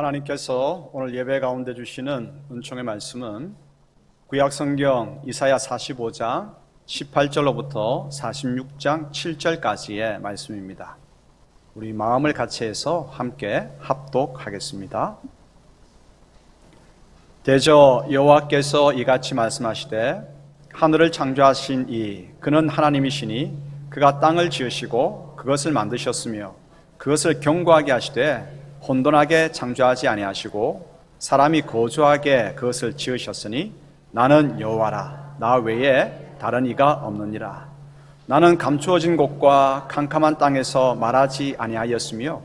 하나님께서 오늘 예배 가운데 주시는 은총의 말씀은 구약성경 이사야 45장 18절로부터 46장 7절까지의 말씀입니다. 우리 마음을 같이 해서 함께 합독하겠습니다. 대저 여호와께서 이같이 말씀하시되 하늘을 창조하신 그는 하나님이시니 그가 땅을 지으시고 그것을 만드셨으며 그것을 견고하게 하시되 혼돈하게 창조하지 아니하시고 사람이 거주하게 그것을 지으셨으니 나는 여호와라. 나 외에 다른 이가 없느니라. 나는 감추어진 곳과 캄캄한 땅에서 말하지 아니하였으며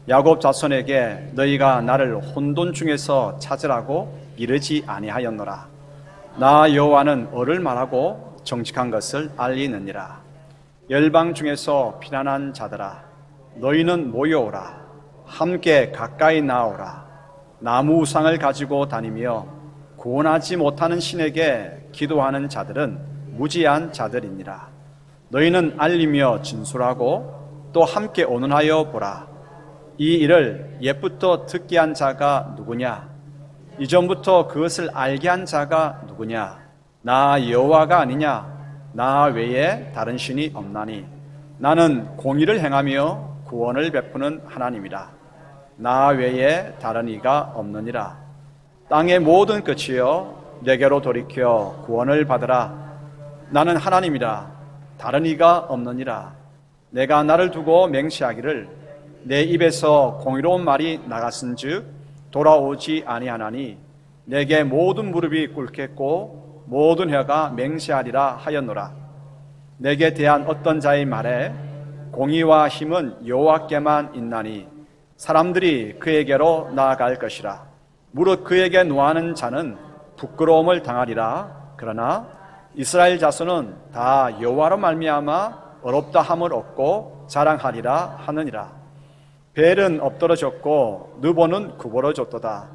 야곱 자손에게 너희가 나를 혼돈 중에서 찾으라고 이르지 아니하였노라. 나 여호와는 어를 말하고 정직한 것을 알리느니라. 열방 중에서 피난한 자들아 너희는 모여오라. 함께 가까이 나오라. 나무 우상을 가지고 다니며 구원하지 못하는 신에게 기도하는 자들은 무지한 자들이니라. 너희는 알리며 진술하고 또 함께 언론하여 보라. 이 일을 옛부터 듣게 한 자가 누구냐? 이전부터 그것을 알게 한 자가 누구냐? 나 여호와가 아니냐? 나 외에 다른 신이 없나니 나는 공의를 행하며 구원을 베푸는 하나님이라. 나 외에 다른 이가 없느니라. 땅의 모든 끝이여 내게로 돌이켜 구원을 받으라. 나는 하나님이라. 다른 이가 없느니라. 내가 나를 두고 맹세하기를 내 입에서 공의로운 말이 나갔은즉 돌아오지 아니하나니 내게 모든 무릎이 꿇겠고 모든 혀가 맹세하리라 하였노라. 내게 대한 어떤 자의 말에 공의와 힘은 여호와께만 있나니 사람들이 그에게로 나아갈 것이라. 무릇 그에게 노하는 자는 부끄러움을 당하리라. 그러나 이스라엘 자손은 다 여호와로 말미암아 어렵다 함을 얻고 자랑하리라 하느니라. 벨은 엎드러졌고 느보는 구부러졌도다.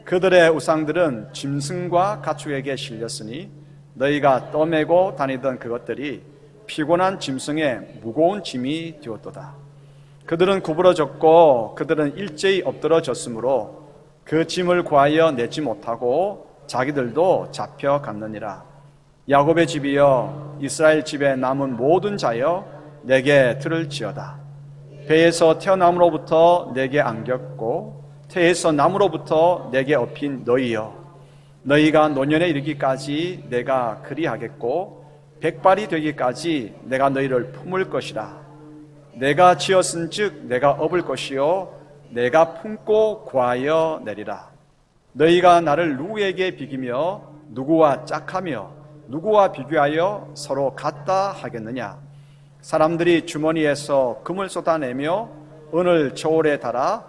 그들의 우상들은 짐승과 가축에게 실렸으니 너희가 떠매고 다니던 그것들이 피곤한 짐승의 무거운 짐이 되었도다. 그들은 구부러졌고 그들은 일제히 엎드러졌으므로 그 짐을 구하여 내지 못하고 자기들도 잡혀갔느니라. 야곱의 집이여 이스라엘 집에 남은 모든 자여 내게 들을지어다. 배에서 태어남으로부터 내게 안겼고 태에서 남으로부터 내게 업힌 너희여 너희가 노년에 이르기까지 내가 그리하겠고 백발이 되기까지 내가 너희를 품을 것이라. 내가 지었은즉 내가 업을 것이요 내가 품고 구하여 내리라. 너희가 나를 누구에게 비기며 누구와 짝하며 누구와 비교하여 서로 같다 하겠느냐? 사람들이 주머니에서 금을 쏟아내며 은을 저울에 달아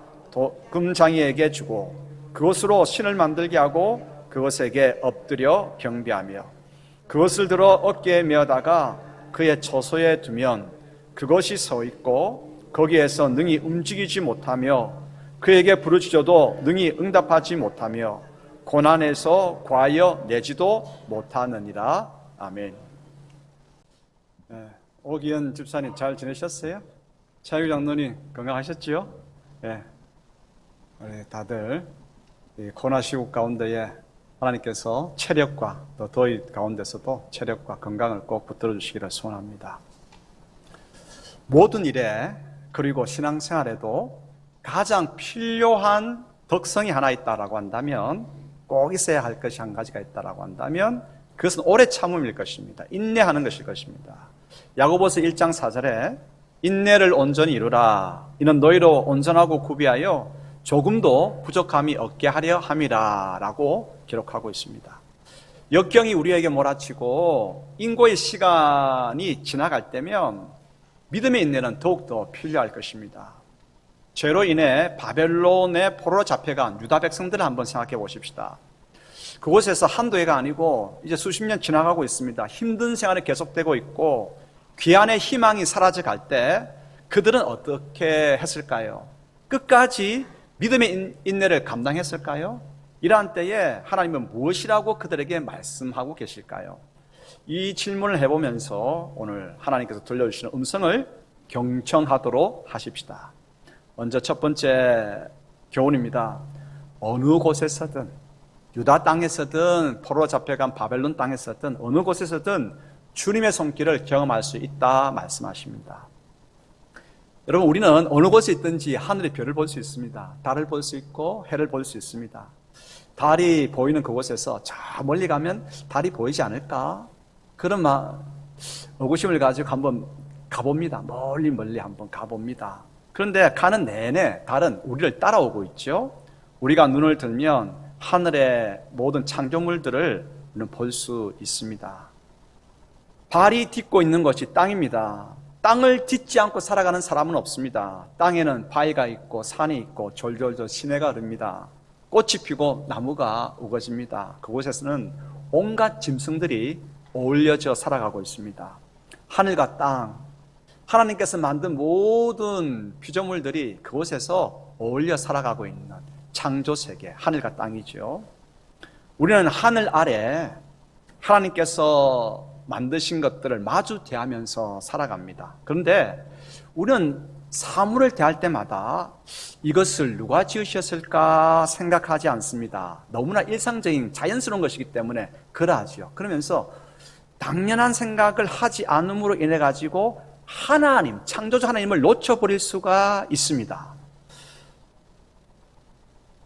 금장이에게 주고 그것으로 신을 만들게 하고 그것에게 엎드려 경배하며 그것을 들어 어깨에 메어다가 그의 처소에 두면 그것이 서 있고 거기에서 능히 움직이지 못하며 그에게 부르짖어도 능히 응답하지 못하며 고난에서 구하여 내지도 못하느니라. 아멘. 오기현 집사님 잘 지내셨어요? 차유 장로님 건강하셨지요? 네. 우리 다들 이 코로나 시국 가운데에 하나님께서 체력과 또 더위 가운데서도 체력과 건강을 꼭 붙들어 주시기를 소원합니다. 모든 일에 그리고 신앙생활에도 가장 필요한 덕성이 하나 있다라고 한다면 꼭 있어야 할 것이 한 가지가 있다라고 한다면 그것은 오래 참음일 것입니다. 인내하는 것일 것입니다. 야고보서 1장 4절에 인내를 온전히 이루라. 이는 너희로 온전하고 구비하여 조금도 부족함이 없게 하려 함이라 라고 기록하고 있습니다. 역경이 우리에게 몰아치고 인고의 시간이 지나갈 때면 믿음의 인내는 더욱더 필요할 것입니다. 죄로 인해 바벨론의 포로로 잡혀간 유다 백성들을 한번 생각해 보십시다. 그곳에서 한두 해가 아니고 이제 수십 년 지나가고 있습니다. 힘든 생활이 계속되고 있고 귀환의 희망이 사라져갈 때 그들은 어떻게 했을까요? 끝까지 믿음의 인내를 감당했을까요? 이러한 때에 하나님은 무엇이라고 그들에게 말씀하고 계실까요? 이 질문을 해보면서 오늘 하나님께서 들려주시는 음성을 경청하도록 하십시다. 먼저 첫 번째 교훈입니다. 어느 곳에서든, 유다 땅에서든 포로로 잡혀간 바벨론 땅에서든 어느 곳에서든 주님의 손길을 경험할 수 있다 말씀하십니다. 여러분, 우리는 어느 곳에 있든지 하늘의 별을 볼 수 있습니다. 달을 볼 수 있고 해를 볼 수 있습니다. 달이 보이는 그곳에서 저 멀리 가면 달이 보이지 않을까? 그런 의구심을 가지고 한번 가봅니다. 멀리 한번 가봅니다. 그런데 가는 내내 달은 우리를 따라오고 있죠. 우리가 눈을 들면 하늘의 모든 창조물들을 볼 수 있습니다. 발이 딛고 있는 것이 땅입니다. 땅을 딛지 않고 살아가는 사람은 없습니다. 땅에는 바위가 있고 산이 있고 졸졸졸 시내가 흐릅니다. 꽃이 피고 나무가 우거집니다. 그곳에서는 온갖 짐승들이 어울려져 살아가고 있습니다. 하늘과 땅, 하나님께서 만든 모든 피조물들이 그곳에서 어울려 살아가고 있는 창조세계, 하늘과 땅이죠. 우리는 하늘 아래 하나님께서 만드신 것들을 마주 대하면서 살아갑니다. 그런데 우리는 사물을 대할 때마다 이것을 누가 지으셨을까 생각하지 않습니다. 너무나 일상적인 자연스러운 것이기 때문에 그러하죠. 그러면서 당연한 생각을 하지 않음으로 인해 가지고 하나님, 창조주 하나님을 놓쳐버릴 수가 있습니다.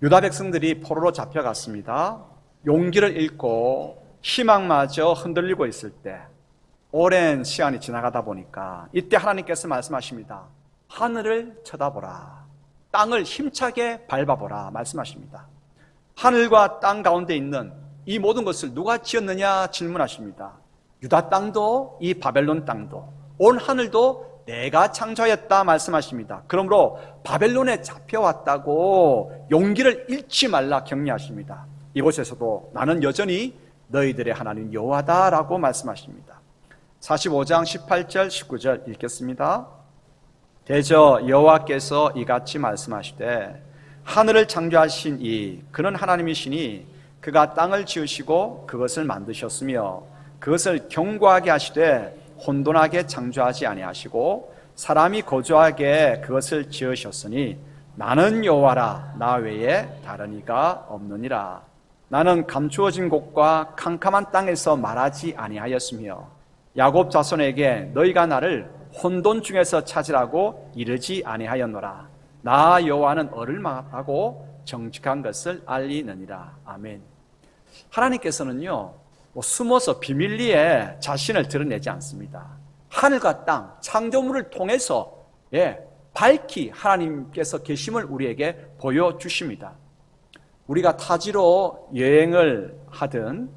유다 백성들이 포로로 잡혀갔습니다. 용기를 잃고 희망마저 흔들리고 있을 때 오랜 시간이 지나가다 보니까 이때 하나님께서 말씀하십니다. 하늘을 쳐다보라. 땅을 힘차게 밟아보라 말씀하십니다. 하늘과 땅 가운데 있는 이 모든 것을 누가 지었느냐 질문하십니다. 유다 땅도 이 바벨론 땅도 온 하늘도 내가 창조하였다 말씀하십니다. 그러므로 바벨론에 잡혀왔다고 용기를 잃지 말라 격려하십니다. 이곳에서도 나는 여전히 너희들의 하나님 여호와다라고 말씀하십니다. 45장 18절 19절 읽겠습니다. 대저 여호와께서 이같이 말씀하시되 하늘을 창조하신 그는 하나님이시니 그가 땅을 지으시고 그것을 만드셨으며 그것을 견고하게 하시되 혼돈하게 창조하지 아니하시고 사람이 거주하게 그것을 지으셨으니 나는 여호와라 나 외에 다른 이가 없느니라. 나는 감추어진 곳과 캄캄한 땅에서 말하지 아니하였으며 야곱 자손에게 너희가 나를 혼돈 중에서 찾으라고 이르지 아니하였노라. 나 여호와는 얼을 말하고 정직한 것을 알리느니라. 아멘. 하나님께서는요 숨어서 비밀리에 자신을 드러내지 않습니다. 하늘과 땅, 창조물을 통해서 밝히 하나님께서 계심을 우리에게 보여주십니다. 우리가 타지로 여행을 하든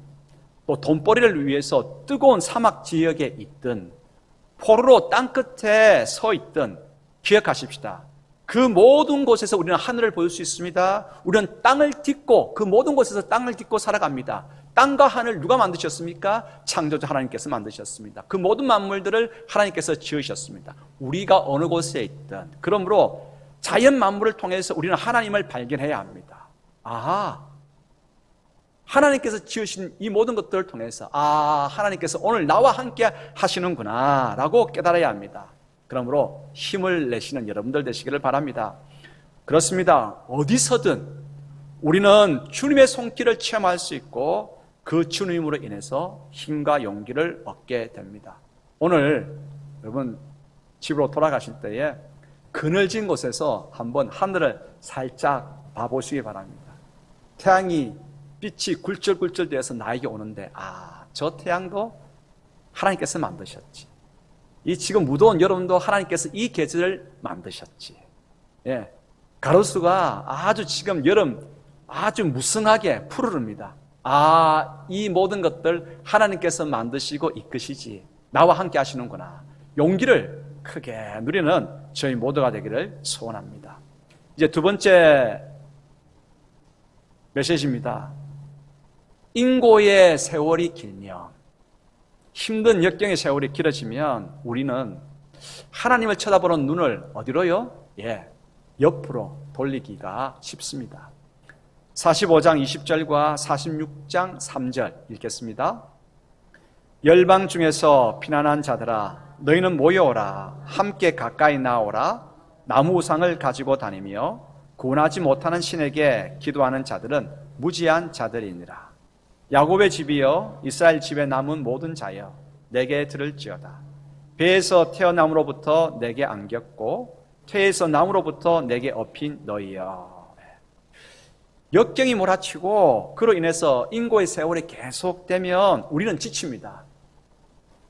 또 돈벌이를 위해서 뜨거운 사막 지역에 있든 포로로 땅끝에 서 있든 기억하십시다. 그 모든 곳에서 우리는 하늘을 볼 수 있습니다. 우리는 땅을 딛고 그 모든 곳에서 땅을 딛고 살아갑니다. 땅과 하늘 누가 만드셨습니까? 창조주 하나님께서 만드셨습니다. 그 모든 만물들을 하나님께서 지으셨습니다. 우리가 어느 곳에 있든 그러므로 자연 만물을 통해서 우리는 하나님을 발견해야 합니다. 하나님께서 지으신 이 모든 것들을 통해서 하나님께서 오늘 나와 함께 하시는구나 라고 깨달아야 합니다. 그러므로 힘을 내시는 여러분들 되시기를 바랍니다. 그렇습니다. 어디서든 우리는 주님의 손길을 체험할 수 있고 그 주님으로 인해서 힘과 용기를 얻게 됩니다. 오늘 여러분 집으로 돌아가실 때에 그늘진 곳에서 한번 하늘을 살짝 봐보시기 바랍니다. 태양이 빛이 굴절굴절 되어서 나에게 오는데 저 태양도 하나님께서 만드셨지. 이 지금 무더운 여름도 하나님께서 이 계절을 만드셨지. 가로수가 아주 지금 여름 아주 무성하게 푸르릅니다. 이 모든 것들 하나님께서 만드시고 이끄시지. 나와 함께 하시는구나. 용기를 크게 누리는 저희 모두가 되기를 소원합니다. 이제 두 번째 메시지입니다. 인고의 세월이 길면, 힘든 역경의 세월이 길어지면 우리는 하나님을 쳐다보는 눈을 어디로요? 옆으로 돌리기가 쉽습니다. 45장 20절과 46장 3절 읽겠습니다. 열방 중에서 피난한 자들아 너희는 모여오라. 함께 가까이 나오라. 나무 우상을 가지고 다니며 구원하지 못하는 신에게 기도하는 자들은 무지한 자들이니라. 야곱의 집이여 이스라엘 집에 남은 모든 자여 내게 들을지어다. 배에서 태어남으로부터 내게 안겼고 태에서 남으로부터 내게 업힌 너희여. 역경이 몰아치고 그로 인해서 인고의 세월이 계속되면 우리는 지칩니다.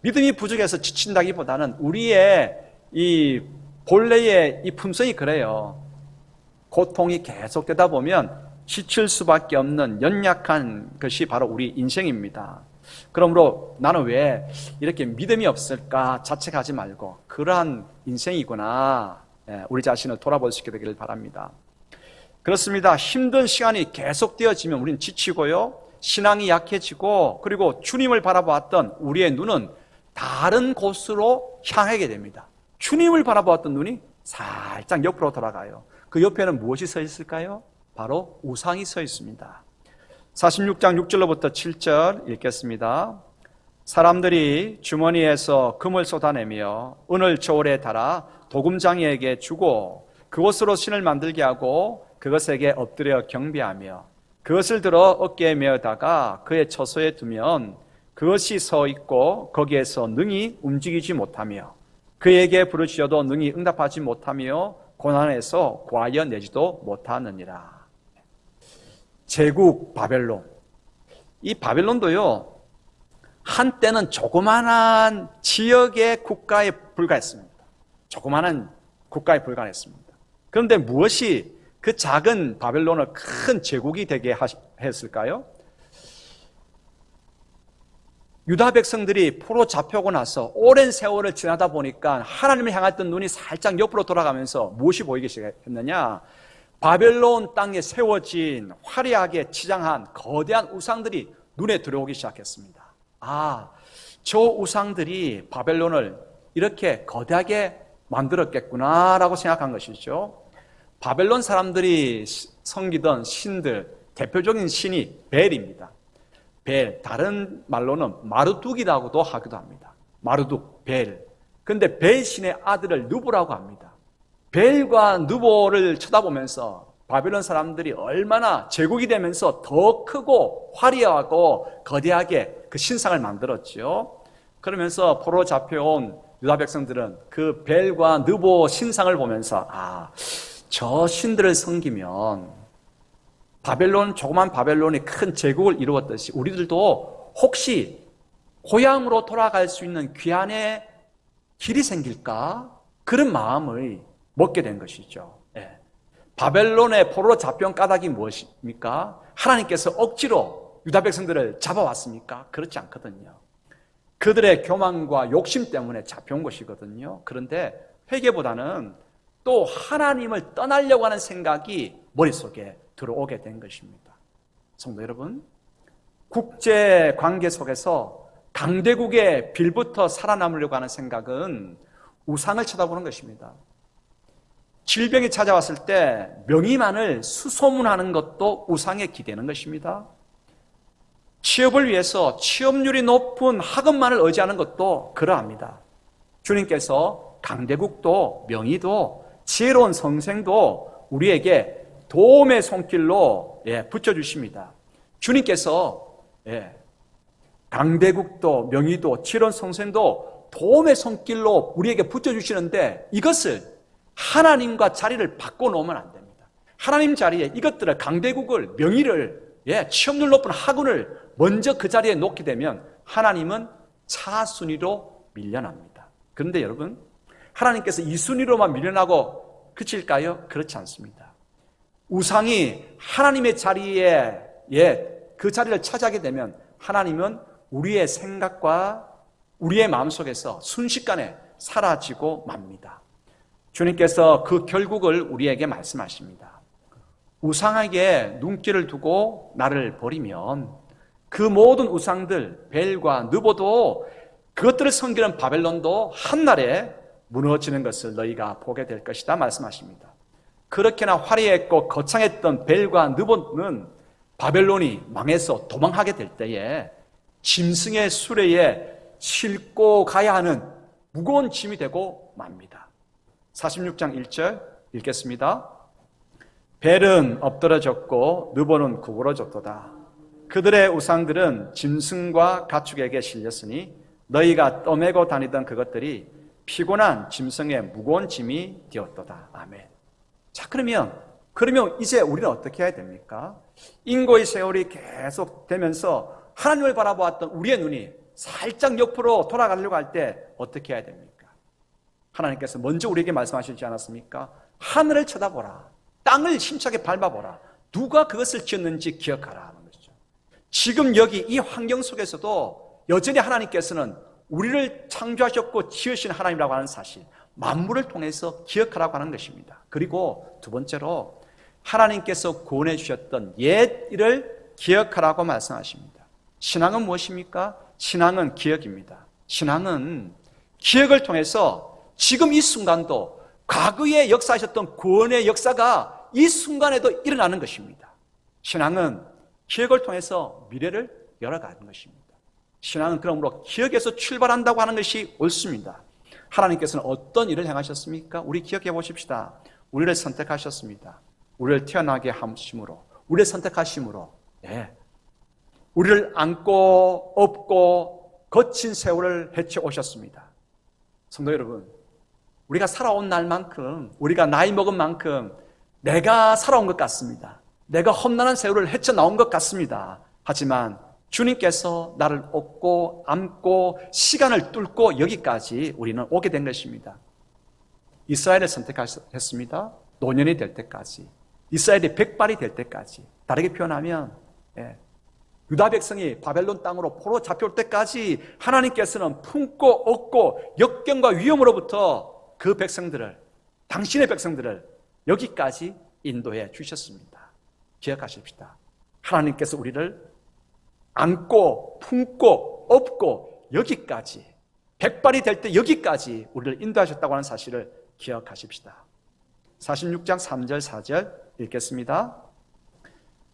믿음이 부족해서 지친다기보다는 우리의 이 본래의 이 품성이 그래요. 고통이 계속되다 보면 지칠 수밖에 없는 연약한 것이 바로 우리 인생입니다. 그러므로 나는 왜 이렇게 믿음이 없을까 자책하지 말고 그러한 인생이구나, 우리 자신을 돌아볼 수 있게 되기를 바랍니다. 그렇습니다. 힘든 시간이 계속되어지면 우리는 지치고요, 신앙이 약해지고, 그리고 주님을 바라보았던 우리의 눈은 다른 곳으로 향하게 됩니다. 주님을 바라보았던 눈이 살짝 옆으로 돌아가요. 그 옆에는 무엇이 서 있을까요? 바로 우상이 서 있습니다. 46장 6절로부터 7절 읽겠습니다. 사람들이 주머니에서 금을 쏟아내며 은을 저울에 달아 도금장이에게 주고 그것으로 신을 만들게 하고 그것에게 엎드려 경배하며 그것을 들어 어깨에 메어다가 그의 처소에 두면 그것이 서 있고 거기에서 능히 움직이지 못하며 그에게 부르짖어도 능히 응답하지 못하며 고난에서 구하여내지도 못하느니라. 제국 바벨론. 이 바벨론도요, 한때는 조그마한 지역의 국가에 불과했습니다. 조그마한 국가에 불과했습니다. 그런데 무엇이 그 작은 바벨론을 큰 제국이 되게 했을까요? 유다 백성들이 포로 잡혀오고 나서 오랜 세월을 지나다 보니까 하나님을 향했던 눈이 살짝 옆으로 돌아가면서 무엇이 보이기 시작했느냐? 바벨론 땅에 세워진 화려하게 치장한 거대한 우상들이 눈에 들어오기 시작했습니다. 아, 저 우상들이 바벨론을 이렇게 거대하게 만들었겠구나라고 생각한 것이죠. 바벨론 사람들이 섬기던 신들, 대표적인 신이 벨입니다. 벨, 다른 말로는 마르둑이라고도 하기도 합니다. 마르둑, 벨. 근데 벨 신의 아들을 느보라고 합니다. 벨과 느보를 쳐다보면서 바벨론 사람들이 얼마나 제국이 되면서 더 크고 화려하고 거대하게 그 신상을 만들었죠. 그러면서 포로 잡혀온 유다 백성들은 그 벨과 느보 신상을 보면서 저 신들을 섬기면 조그만 바벨론이 큰 제국을 이루었듯이 우리들도 혹시 고향으로 돌아갈 수 있는 귀환의 길이 생길까? 그런 마음을 먹게 된 것이죠. 바벨론의 포로로 잡혀온 까닭이 무엇입니까? 하나님께서 억지로 유다 백성들을 잡아왔습니까? 그렇지 않거든요. 그들의 교만과 욕심 때문에 잡혀온 것이거든요. 그런데 회개보다는 또 하나님을 떠나려고 하는 생각이 머릿속에 들어오게 된 것입니다. 성도 여러분, 국제 관계 속에서 강대국의 빌부터 살아남으려고 하는 생각은 우상을 쳐다보는 것입니다. 질병이 찾아왔을 때 명의만을 수소문하는 것도 우상에 기대는 것입니다. 취업을 위해서 취업률이 높은 학업만을 의지하는 것도 그러합니다. 주님께서 강대국도 명의도 지혜로운 성생도 우리에게 도움의 손길로 붙여주십니다. 주님께서 강대국도 명의도 지혜로운 성생도 도움의 손길로 우리에게 붙여주시는데 이것을 하나님과 자리를 바꿔놓으면 안 됩니다. 하나님 자리에 이것들을 강대국을 명의를 취업률 높은 학원을 먼저 그 자리에 놓게 되면 하나님은 차순위로 밀려납니다. 그런데 여러분, 하나님께서 이 순위로만 밀려나고 그칠까요? 그렇지 않습니다. 우상이 하나님의 자리에 그 자리를 차지하게 되면 하나님은 우리의 생각과 우리의 마음속에서 순식간에 사라지고 맙니다. 주님께서 그 결국을 우리에게 말씀하십니다. 우상에게 눈길을 두고 나를 버리면 그 모든 우상들, 벨과 느보도 그것들을 섬기는 바벨론도 한날에 무너지는 것을 너희가 보게 될 것이다 말씀하십니다. 그렇게나 화려했고 거창했던 벨과 느보는 바벨론이 망해서 도망하게 될 때에 짐승의 수레에 싣고 가야 하는 무거운 짐이 되고 맙니다. 46장 1절 읽겠습니다. 벨은 엎드러졌고 느보는 구부러졌도다. 그들의 우상들은 짐승과 가축에게 실렸으니 너희가 떠매고 다니던 그것들이 피곤한 짐승의 무거운 짐이 되었도다. 아멘. 자, 그러면 이제 우리는 어떻게 해야 됩니까? 인고의 세월이 계속 되면서 하나님을 바라보았던 우리의 눈이 살짝 옆으로 돌아가려고 할 때 어떻게 해야 됩니까? 하나님께서 먼저 우리에게 말씀하시지 않았습니까? 하늘을 쳐다보라. 땅을 힘차게 밟아보라. 누가 그것을 지었는지 기억하라 하는 것이죠. 지금 여기 이 환경 속에서도 여전히 하나님께서는 우리를 창조하셨고 지으신 하나님이라고 하는 사실, 만물을 통해서 기억하라고 하는 것입니다. 그리고 두 번째로 하나님께서 구원해 주셨던 옛 일을 기억하라고 말씀하십니다. 신앙은 무엇입니까? 신앙은 기억입니다. 신앙은 기억을 통해서 지금 이 순간도 과거에 역사하셨던 구원의 역사가 이 순간에도 일어나는 것입니다. 신앙은 기억을 통해서 미래를 열어가는 것입니다. 신앙은 그러므로 기억에서 출발한다고 하는 것이 옳습니다. 하나님께서는 어떤 일을 행하셨습니까? 우리 기억해 보십시다. 우리를 선택하셨습니다. 우리를 태어나게 하심으로, 우리를 선택하심으로, 우리를 안고 업고 거친 세월을 헤쳐 오셨습니다. 성도 여러분, 우리가 살아온 날만큼, 우리가 나이 먹은 만큼 내가 살아온 것 같습니다. 내가 험난한 세월을 헤쳐나온 것 같습니다. 하지만 주님께서 나를 업고 안고 시간을 뚫고 여기까지 우리는 오게 된 것입니다. 이스라엘을 선택했습니다. 노년이 될 때까지, 이스라엘이 백발이 될 때까지. 다르게 표현하면 유다 백성이 바벨론 땅으로 포로 잡혀올 때까지 하나님께서는 품고 얻고 역경과 위험으로부터 그 백성들을, 당신의 백성들을 여기까지 인도해 주셨습니다. 기억하십시다. 하나님께서 우리를 안고 품고 업고 여기까지, 백발이 될 때 여기까지 우리를 인도하셨다고 하는 사실을 기억하십시다. 46장 3절 4절 읽겠습니다.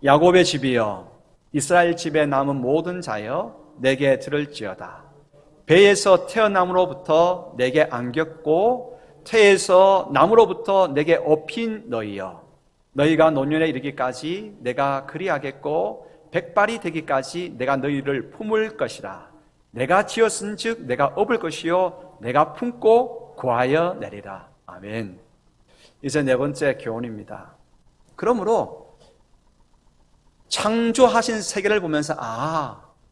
야곱의 집이여, 이스라엘 집에 남은 모든 자여, 내게 들을지어다. 배에서 태어남으로부터 내게 안겼고 태에서 나무로부터 내게 업힌 너희여, 너희가 노년에 이르기까지 내가 그리하겠고 백발이 되기까지 내가 너희를 품을 것이라. 내가 지었은즉 내가 업을 것이요 내가 품고 구하여 내리라. 아멘. 이제 네 번째 교훈입니다. 그러므로 창조하신 세계를 보면서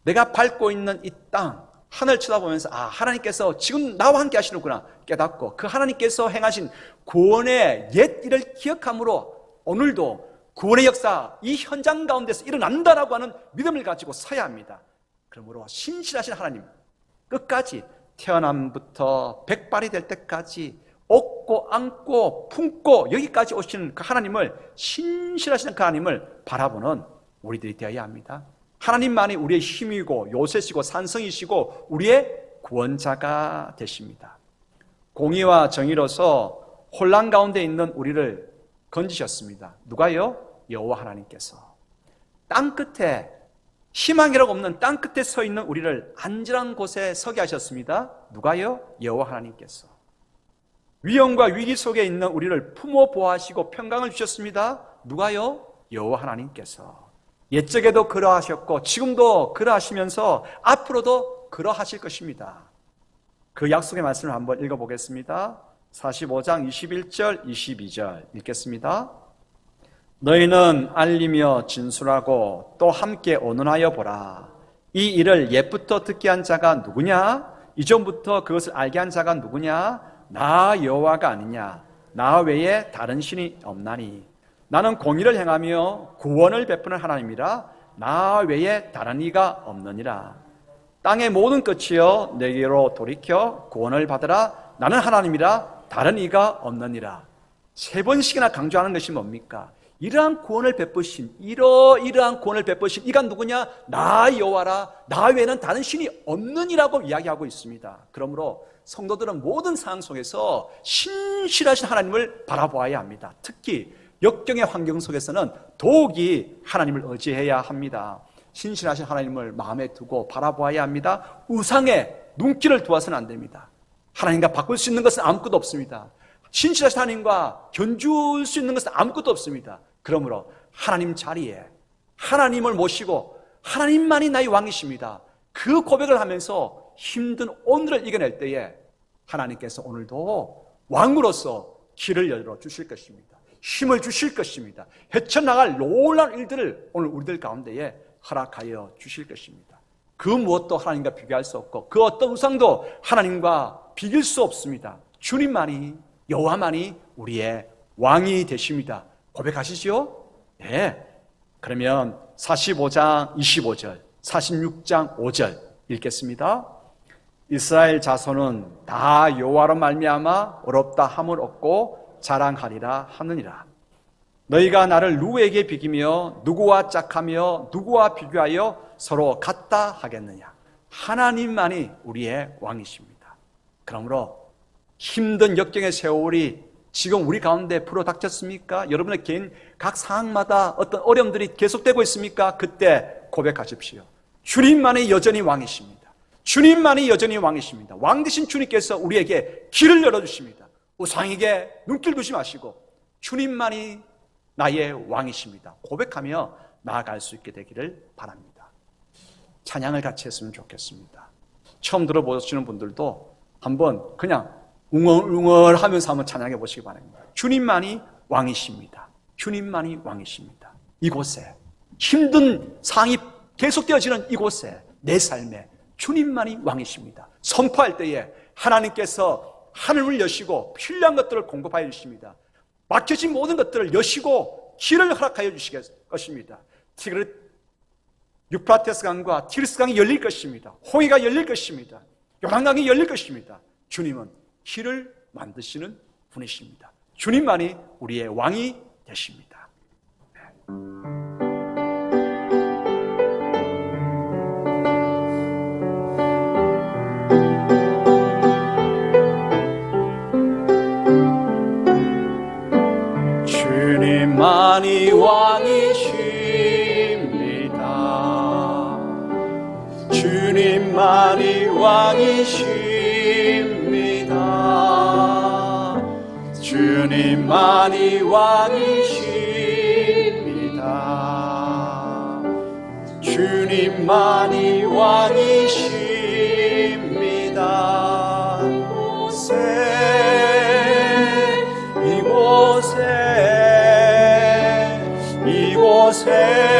내가 밟고 있는 이 땅, 하늘 쳐다보면서 하나님께서 지금 나와 함께 하시는구나 깨닫고 그 하나님께서 행하신 구원의 옛 일을 기억함으로 오늘도 구원의 역사 이 현장 가운데서 일어난다라고 하는 믿음을 가지고 서야 합니다. 그러므로 신실하신 하나님, 끝까지 태어남부터 백발이 될 때까지 업고 안고 품고 여기까지 오시는 그 하나님을, 신실하신 그 하나님을 바라보는 우리들이 되어야 합니다. 하나님만이 우리의 힘이고 요새시고 산성이시고 우리의 구원자가 되십니다. 공의와 정의로서 혼란 가운데 있는 우리를 건지셨습니다. 누가요? 여호와 하나님께서. 땅 끝에, 희망이라고 없는 땅 끝에 서 있는 우리를 안전한 곳에 서게 하셨습니다. 누가요? 여호와 하나님께서. 위험과 위기 속에 있는 우리를 품어 보호하시고 평강을 주셨습니다. 누가요? 여호와 하나님께서. 옛적에도 그러하셨고 지금도 그러하시면서 앞으로도 그러하실 것입니다. 그 약속의 말씀을 한번 읽어보겠습니다. 45장 21절 22절 읽겠습니다. 너희는 알리며 진술하고 또 함께 언론하여 보라. 이 일을 옛부터 듣게 한 자가 누구냐? 이전부터 그것을 알게 한 자가 누구냐? 나 여호와가 아니냐? 나 외에 다른 신이 없나니. 나는 공의를 행하며 구원을 베푸는 하나님이라. 나 외에 다른 이가 없느니라. 땅의 모든 끝이여 내게로 돌이켜 구원을 받으라. 나는 하나님이라 다른 이가 없느니라. 세 번씩이나 강조하는 것이 뭡니까? 이러한 구원을 베푸신, 이러한 구원을 베푸신 이가 누구냐? 나 여호와라. 나 외에는 다른 신이 없느니라고 이야기하고 있습니다. 그러므로 성도들은 모든 상황 속에서 신실하신 하나님을 바라보아야 합니다. 특히 역경의 환경 속에서는 더욱이 하나님을 의지해야 합니다. 신실하신 하나님을 마음에 두고 바라보아야 합니다. 우상에 눈길을 두어서는 안 됩니다. 하나님과 바꿀 수 있는 것은 아무것도 없습니다. 신실하신 하나님과 견줄 수 있는 것은 아무것도 없습니다. 그러므로 하나님 자리에 하나님을 모시고 하나님만이 나의 왕이십니다. 그 고백을 하면서 힘든 오늘을 이겨낼 때에 하나님께서 오늘도 왕으로서 길을 열어 주실 것입니다. 힘을 주실 것입니다. 헤쳐나갈 놀라운 일들을 오늘 우리들 가운데에 허락하여 주실 것입니다. 그 무엇도 하나님과 비교할 수 없고 그 어떤 우상도 하나님과 비길 수 없습니다. 주님만이, 여호와만이 우리의 왕이 되십니다. 고백하시죠? 네. 그러면 45장 25절, 46장 5절 읽겠습니다. 이스라엘 자손은 다 여호와로 말미암아 어렵다 함을 얻고 자랑하리라 하느니라. 너희가 나를 누구에게 비기며 누구와 짝하며 누구와 비교하여 서로 같다 하겠느냐. 하나님만이 우리의 왕이십니다. 그러므로 힘든 역경의 세월이 지금 우리 가운데 불어닥쳤습니까? 여러분의 개인 각 상황마다 어떤 어려움들이 계속되고 있습니까? 그때 고백하십시오. 주님만이 여전히 왕이십니다. 주님만이 여전히 왕이십니다. 왕 되신 주님께서 우리에게 길을 열어주십니다. 우상에게 눈길 두지 마시고 주님만이 나의 왕이십니다. 고백하며 나아갈 수 있게 되기를 바랍니다. 찬양을 같이 했으면 좋겠습니다. 처음 들어보시는 분들도 한번 그냥 웅얼웅얼 하면서 한번 찬양해 보시기 바랍니다. 주님만이 왕이십니다. 주님만이 왕이십니다. 이곳에 힘든 상황이 계속되어지는 이곳에 내 삶에 주님만이 왕이십니다. 선포할 때에 하나님께서 하늘을 여시고 필요한 것들을 공급하여 주십니다. 막혀진 모든 것들을 여시고 길을 허락하여 주실 것입니다. 유프라테스 강과 티리스 강이 열릴 것입니다. 홍해가 열릴 것입니다. 요단강이 열릴 것입니다. 주님은 길을 만드시는 분이십니다. 주님만이 우리의 왕이 되십니다. 주님만이 왕이십니다. 주님만이 왕이십니다. 주님만이 왕이십니다. 주님만이 왕이십니다. 이곳에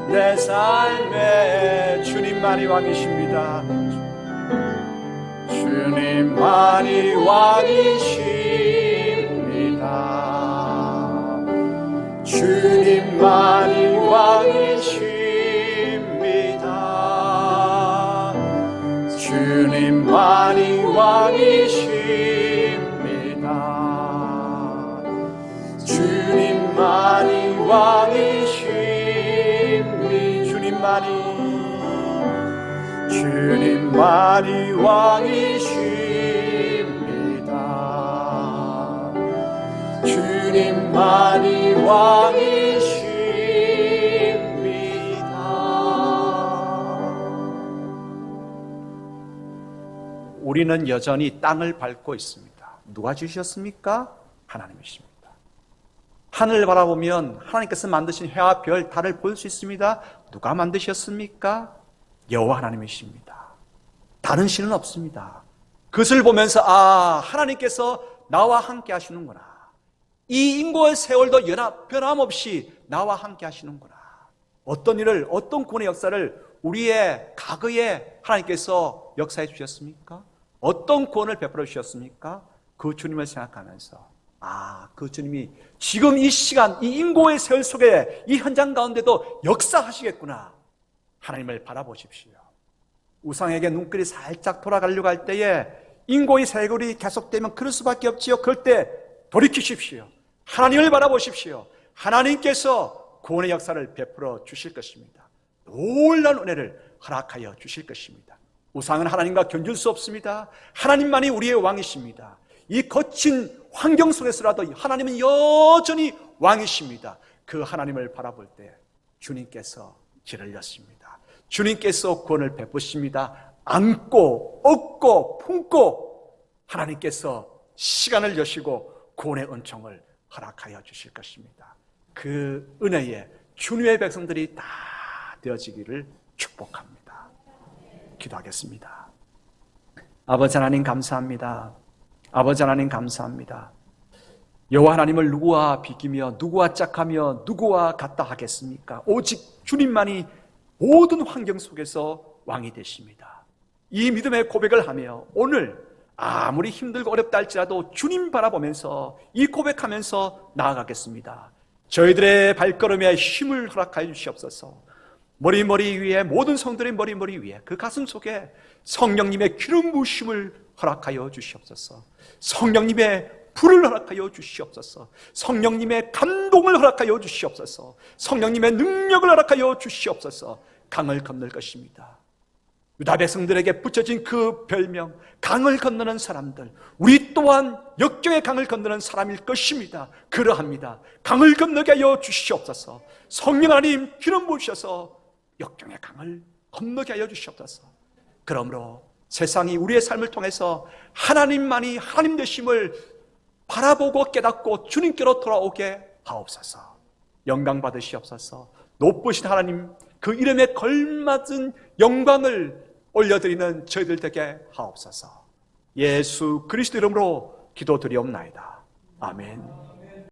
내 삶에 주님만이 왕이십니다. 주님만이 왕이십니다. 주님만이 왕이십니다. 주님만이 왕이십니다. 주님만이 왕이십니다. 주님만이 왕이십니다. 주님만이 왕이십니다. 우리는 여전히 땅을 밟고 있습니다. 누가 주셨습니까? 하나님이십니다. 하늘을 바라보면 하나님께서 만드신 해와 별, 달을 볼 수 있습니다. 누가 만드셨습니까? 여호와 하나님이십니다. 다른 신은 없습니다. 그것을 보면서 하나님께서 나와 함께 하시는구나. 이 인고의 세월도 변함없이 나와 함께 하시는구나. 어떤 일을, 어떤 구원의 역사를 우리의 과거에 하나님께서 역사해 주셨습니까? 어떤 구원을 베풀어 주셨습니까? 그 주님을 생각하면서 그 주님이 지금 이 시간, 이 인고의 세월 속에 이 현장 가운데도 역사하시겠구나. 하나님을 바라보십시오. 우상에게 눈길이 살짝 돌아가려고 할 때에 인고의 세월이 계속되면 그럴 수밖에 없지요. 그럴 때 돌이키십시오. 하나님을 바라보십시오. 하나님께서 구원의 역사를 베풀어 주실 것입니다. 놀라운 은혜를 허락하여 주실 것입니다. 우상은 하나님과 견줄 수 없습니다. 하나님만이 우리의 왕이십니다. 이 거친 환경 속에서라도 하나님은 여전히 왕이십니다. 그 하나님을 바라볼 때 주님께서 길을 여십니다. 주님께서 구원을 베푸십니다. 안고 얻고 품고 하나님께서 시간을 여시고 구원의 은총을 허락하여 주실 것입니다. 그 은혜에 주님의 백성들이 다 되어지기를 축복합니다. 기도하겠습니다. 아버지 하나님 감사합니다. 아버지 하나님 감사합니다. 여호와 하나님을 누구와 비기며 누구와 짝하며 누구와 같다 하겠습니까? 오직 주님만이 모든 환경 속에서 왕이 되십니다. 이 믿음의 고백을 하며 오늘 아무리 힘들고 어렵다 할지라도 주님 바라보면서 이 고백하면서 나아가겠습니다. 저희들의 발걸음에 힘을 허락하여 주시옵소서. 머리 위에, 모든 성들의 머리 위에, 그 가슴 속에 성령님의 기름 부으심을 허락하여 주시옵소서. 성령님의 불을 허락하여 주시옵소서. 성령님의 감동을 허락하여 주시옵소서. 성령님의 능력을 허락하여 주시옵소서. 강을 건널 것입니다. 유다 백성들에게 붙여진 그 별명, 강을 건너는 사람들, 우리 또한 역경의 강을 건너는 사람일 것입니다. 그러합니다. 강을 건너게 하여 주시옵소서. 성령 하나님 기름 부으셔서 역경의 강을 건너게 하여 주시옵소서. 그러므로 세상이 우리의 삶을 통해서 하나님만이 하나님 되심을 바라보고 깨닫고 주님께로 돌아오게 하옵소서. 영광 받으시옵소서. 높으신 하나님, 그 이름에 걸맞은 영광을 올려드리는 저희들 되게 하옵소서. 예수 그리스도 이름으로 기도드리옵나이다. 아멘.